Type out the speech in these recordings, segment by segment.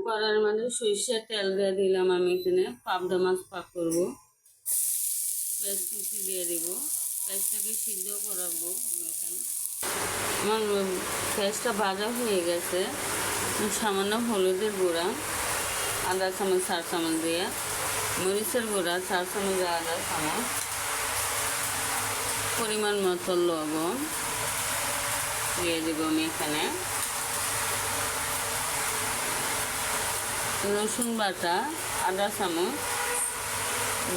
কড়াইয়ের মধ্যে সরিষার তেল দিয়ে দিলাম। আমি এখানে পাবদা মাছ পাক করবো। পেঁয়াজ কুচি দিয়ে দিব। পেঁয়াজটাকে সিদ্ধ করাবো এখানে। আমার পেঁয়াজটা ভাজা হয়ে গেছে। সামান্য হলুদের গুঁড়া আধা চামচ 4 চামচ দিয়ে, মরিচের গুঁড়া 4 চামচ আধা চামচ, পরিমাণ মতো লবণ দিয়ে দিব আমি এখানে। রসুন বাটা আধা চামচ,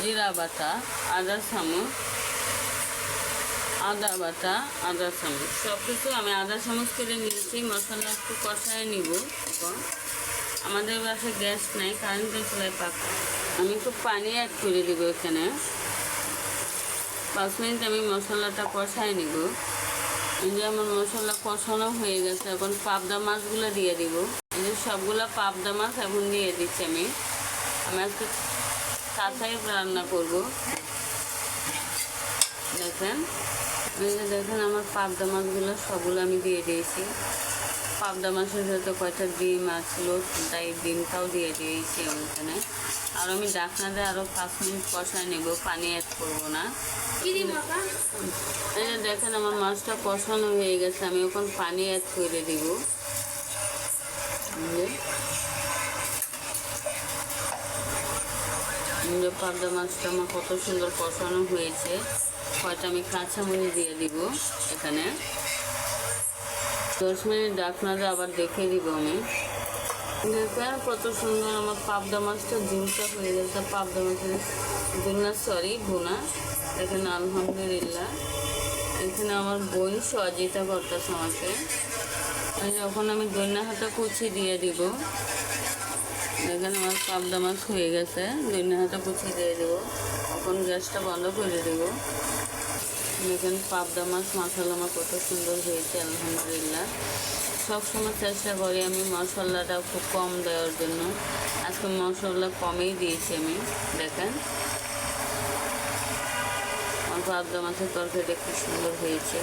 জিরা বাটা আধা চামচ, আদা বাটা আধা চামচ, সব কিছু আমি আধা চামচ করে নিয়েছি। মশলা একটু কষায় নিব। এখন আমাদের বাসায় গ্যাস নাই, কারেন্টের চুলায় পাক। আমি একটু পানি অ্যাড করে দিব এখানে। 5 মিনিট আমি মশলাটা কষায় নিব। এই যে আমার মশলা কষানো হয়ে গেছে। এখন পাবদা মাছগুলো দিয়ে দিব। এই যে সবগুলো পাবদা মাছ এখন দিয়ে দিচ্ছি আমি। আজকে কাঁচাই রান্না করব। দেখেন, এই যে দেখেন আমার পাবদা মাছগুলো সবগুলো আমি দিয়ে দিয়েছি। পাবদা মাছের সাথে কয়টা ডিম আসলো, তাই ডিমটাও দিয়ে দিয়েছি আমি এখানে। আর আমি ঢাকনা দিয়ে আরও 5 মিনিট কষায় নেব, পানি অ্যাড করবো না। এই যে দেখেন আমার মাছটা কষানো হয়ে গেছে। আমি এখন পানি অ্যাড করে দিব। পাবদা মাছটা আমার কত সুন্দর কষানো হয়েছে। কয়টা আমি কাঁচামরিচ দিয়ে দিব এখানে। 10 মিনিট ঢাকনা দিয়ে আবার দেখে দিব আমি। দেখেন কত সুন্দর আমার পাবদা মাছটা ঝুলটা হয়ে গেছে। পাবদা মাছের ভুনা। দেখেন আলহামদুলিল্লাহ। এখানে আমার বোন সহযোগিতা করতেছে আমাকে। যখন আমি ধনিয়া পাতা কুচি দিয়ে দিব। দেখেন আমার পাবদা মাছ হয়ে গেছে। ধনিয়া পাতা কুচি দিয়ে দেবো। এখন গ্যাসটা বন্ধ করে দেবো। দেখেন পাবদা মাছ মশলা আমার কত সুন্দর হয়েছে আলহামদুলিল্লাহ। সবসময় চেষ্টা করি আমি মশলাটা খুব কম দেওয়ার জন্য। আজকে মশলা কমেই দিয়েছি আমি। দেখেন আমার পাবদা মাছের তরকারিটা খুব সুন্দর হয়েছে।